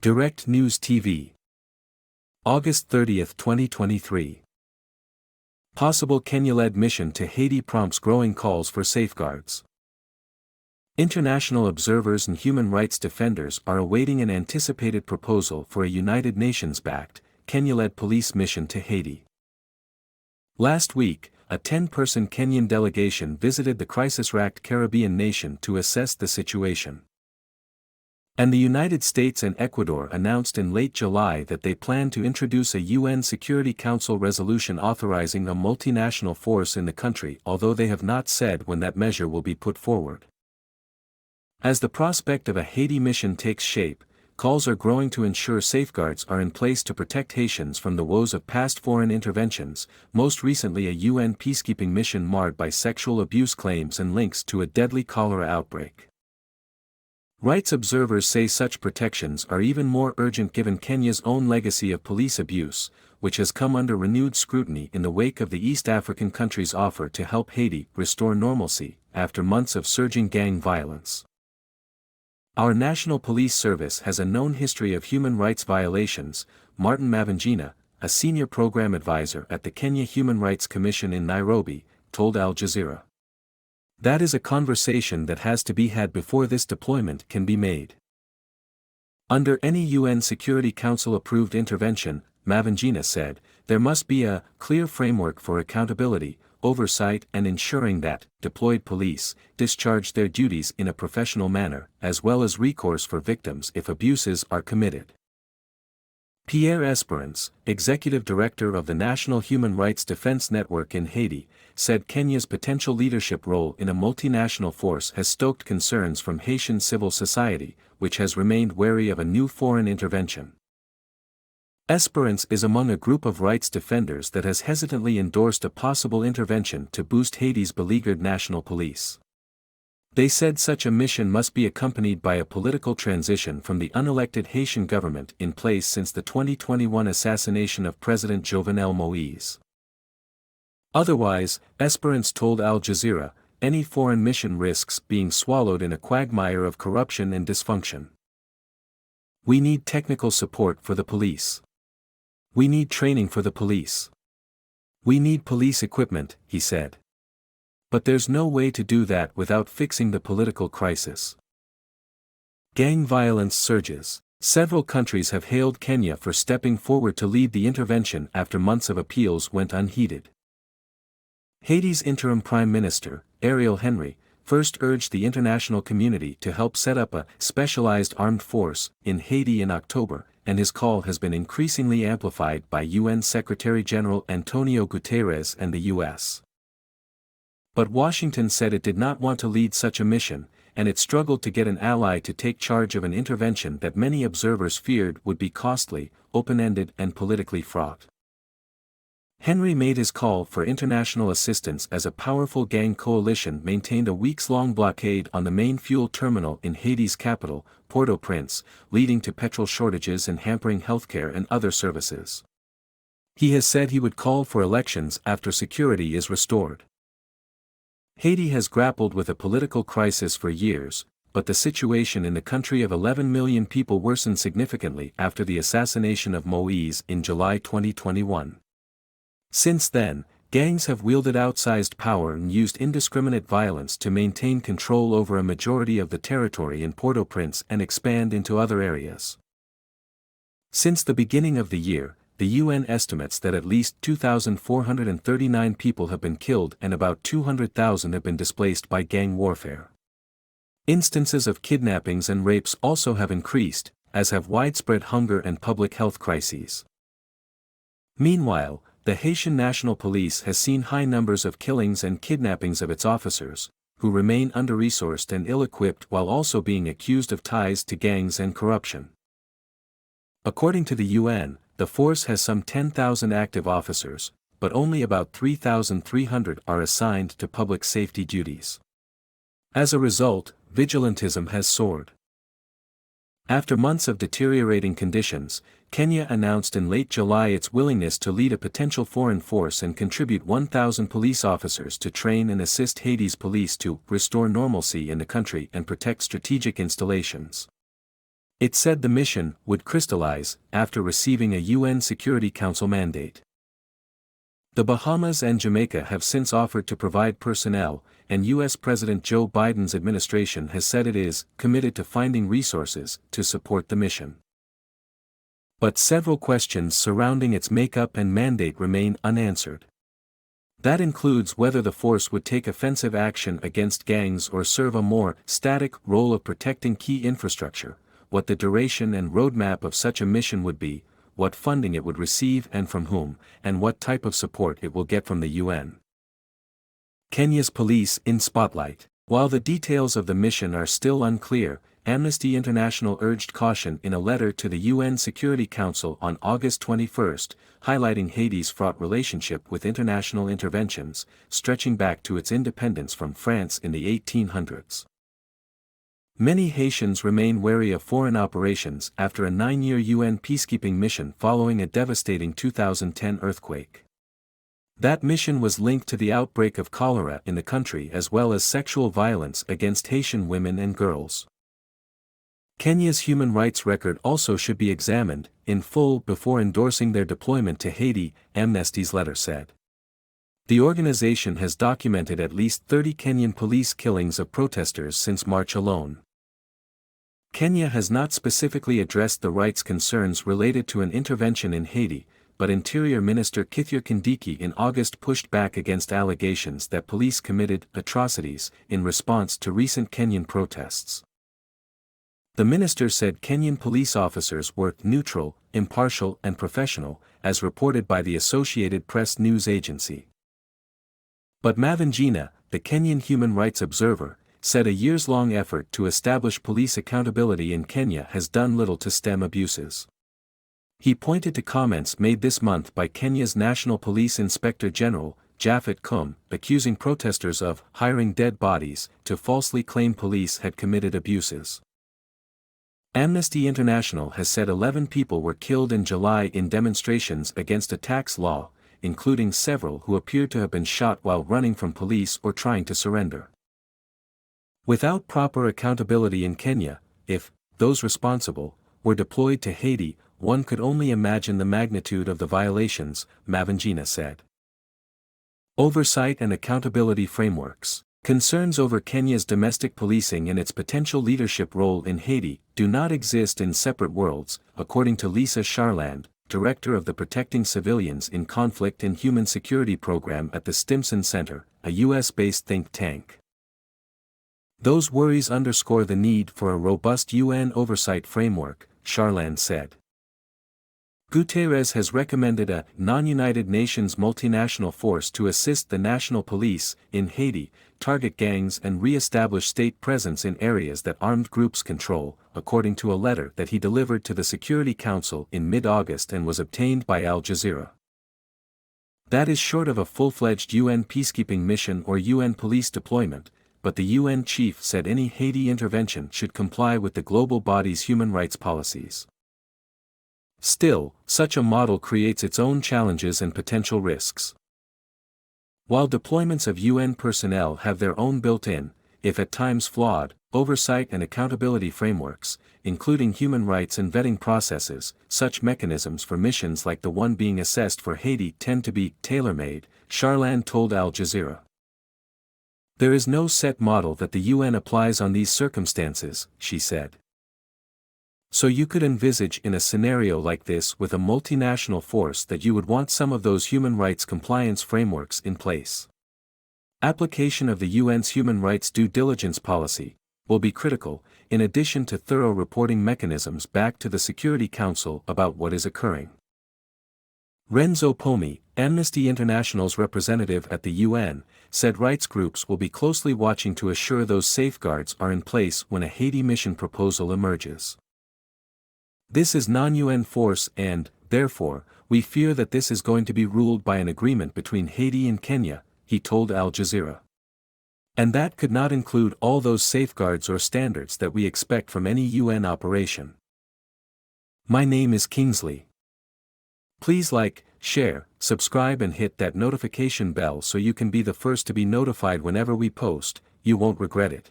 Direct News TV. August 30, 2023. Possible Kenya-led mission to Haiti prompts growing calls for safeguards. International observers and human rights defenders are awaiting an anticipated proposal for a United Nations-backed, Kenya-led police mission to Haiti. Last week, a 10-person Kenyan delegation visited the crisis-racked Caribbean nation to assess the situation. And the United States and Ecuador announced in late July that they plan to introduce a UN Security Council resolution authorizing a multinational force in the country, although they have not said when that measure will be put forward. As the prospect of a Haiti mission takes shape, calls are growing to ensure safeguards are in place to protect Haitians from the woes of past foreign interventions, most recently a UN peacekeeping mission marred by sexual abuse claims and links to a deadly cholera outbreak. Rights observers say such protections are even more urgent given Kenya's own legacy of police abuse, which has come under renewed scrutiny in the wake of the East African country's offer to help Haiti restore normalcy after months of surging gang violence. Our National Police Service has a known history of human rights violations, Martin Mavangina, a senior program advisor at the Kenya Human Rights Commission in Nairobi, told Al Jazeera. That is a conversation that has to be had before this deployment can be made. Under any UN Security Council-approved intervention, Mavangina said, there must be a clear framework for accountability, oversight and ensuring that deployed police discharge their duties in a professional manner, as well as recourse for victims if abuses are committed. Pierre Esperance, executive director of the National Human Rights Defense Network in Haiti, said Kenya's potential leadership role in a multinational force has stoked concerns from Haitian civil society, which has remained wary of a new foreign intervention. Esperance is among a group of rights defenders that has hesitantly endorsed a possible intervention to boost Haiti's beleaguered national police. They said such a mission must be accompanied by a political transition from the unelected Haitian government in place since the 2021 assassination of President Jovenel Moïse. Otherwise, Esperance told Al Jazeera, any foreign mission risks being swallowed in a quagmire of corruption and dysfunction. We need technical support for the police. We need training for the police. We need police equipment, he said. But there's no way to do that without fixing the political crisis. Gang violence surges. Several countries have hailed Kenya for stepping forward to lead the intervention after months of appeals went unheeded. Haiti's interim Prime Minister, Ariel Henry, first urged the international community to help set up a specialized armed force in Haiti in October, and his call has been increasingly amplified by UN Secretary-General Antonio Guterres and the U.S. But Washington said it did not want to lead such a mission, and it struggled to get an ally to take charge of an intervention that many observers feared would be costly, open-ended and politically fraught. Henry made his call for international assistance as a powerful gang coalition maintained a weeks-long blockade on the main fuel terminal in Haiti's capital, Port-au-Prince, leading to petrol shortages and hampering healthcare and other services. He has said he would call for elections after security is restored. Haiti has grappled with a political crisis for years, but the situation in the country of 11 million people worsened significantly after the assassination of Moïse in July 2021. Since then, gangs have wielded outsized power and used indiscriminate violence to maintain control over a majority of the territory in Port-au-Prince and expand into other areas. Since the beginning of the year, the UN estimates that at least 2,439 people have been killed and about 200,000 have been displaced by gang warfare. Instances of kidnappings and rapes also have increased, as have widespread hunger and public health crises. Meanwhile, the Haitian National Police has seen high numbers of killings and kidnappings of its officers, who remain under-resourced and ill-equipped while also being accused of ties to gangs and corruption. According to the UN, the force has some 10,000 active officers, but only about 3,300 are assigned to public safety duties. As a result, vigilantism has soared. After months of deteriorating conditions, Kenya announced in late July its willingness to lead a potential foreign force and contribute 1,000 police officers to train and assist Haiti's police to restore normalcy in the country and protect strategic installations. It said the mission would crystallize after receiving a UN Security Council mandate. The Bahamas and Jamaica have since offered to provide personnel, and U.S. President Joe Biden's administration has said it is committed to finding resources to support the mission. But several questions surrounding its makeup and mandate remain unanswered. That includes whether the force would take offensive action against gangs or serve a more static role of protecting key infrastructure, what the duration and roadmap of such a mission would be, what funding it would receive and from whom, and what type of support it will get from the UN. Kenya's police in spotlight. While the details of the mission are still unclear, Amnesty International urged caution in a letter to the UN Security Council on August 21, highlighting Haiti's fraught relationship with international interventions, stretching back to its independence from France in the 1800s. Many Haitians remain wary of foreign operations after a 9-year UN peacekeeping mission following a devastating 2010 earthquake. That mission was linked to the outbreak of cholera in the country as well as sexual violence against Haitian women and girls. Kenya's human rights record also should be examined in full before endorsing their deployment to Haiti, Amnesty's letter said. The organization has documented at least 30 Kenyan police killings of protesters since March alone. Kenya has not specifically addressed the rights concerns related to an intervention in Haiti, but Interior Minister Kithure Kindiki in August pushed back against allegations that police committed atrocities in response to recent Kenyan protests. The minister said Kenyan police officers were neutral, impartial and professional, as reported by the Associated Press news agency. But Mavingina, the Kenyan human rights observer, said a years-long effort to establish police accountability in Kenya has done little to stem abuses. He pointed to comments made this month by Kenya's National Police Inspector General, Japhet Koome, accusing protesters of hiring dead bodies to falsely claim police had committed abuses. Amnesty International has said 11 people were killed in July in demonstrations against a tax law, including several who appeared to have been shot while running from police or trying to surrender. Without proper accountability in Kenya, if those responsible were deployed to Haiti, one could only imagine the magnitude of the violations, Mavingina said. Oversight and accountability frameworks. Concerns over Kenya's domestic policing and its potential leadership role in Haiti do not exist in separate worlds, according to Lisa Charland, director of the Protecting Civilians in Conflict and Human Security program at the Stimson Center, a U.S.-based think tank. Those worries underscore the need for a robust UN oversight framework, Charland said. Guterres has recommended a non-United Nations multinational force to assist the national police in Haiti, target gangs and re-establish state presence in areas that armed groups control, according to a letter that he delivered to the Security Council in mid-August and was obtained by Al Jazeera. That is short of a full-fledged UN peacekeeping mission or UN police deployment, but the UN chief said any Haiti intervention should comply with the global body's human rights policies. Still, such a model creates its own challenges and potential risks. While deployments of UN personnel have their own built-in, if at times flawed, oversight and accountability frameworks, including human rights and vetting processes, such mechanisms for missions like the one being assessed for Haiti tend to be tailor-made, Charland told Al Jazeera. There is no set model that the UN applies on these circumstances, she said. So you could envisage in a scenario like this with a multinational force that you would want some of those human rights compliance frameworks in place. Application of the UN's human rights due diligence policy will be critical, in addition to thorough reporting mechanisms back to the Security Council about what is occurring. Renzo Pomi, Amnesty International's representative at the UN, said rights groups will be closely watching to assure those safeguards are in place when a Haiti mission proposal emerges. This is non-UN force and, therefore, we fear that this is going to be ruled by an agreement between Haiti and Kenya, he told Al Jazeera. And that could not include all those safeguards or standards that we expect from any UN operation. My name is Kingsley. Please like, share, subscribe and hit that notification bell so you can be the first to be notified whenever we post. You won't regret it.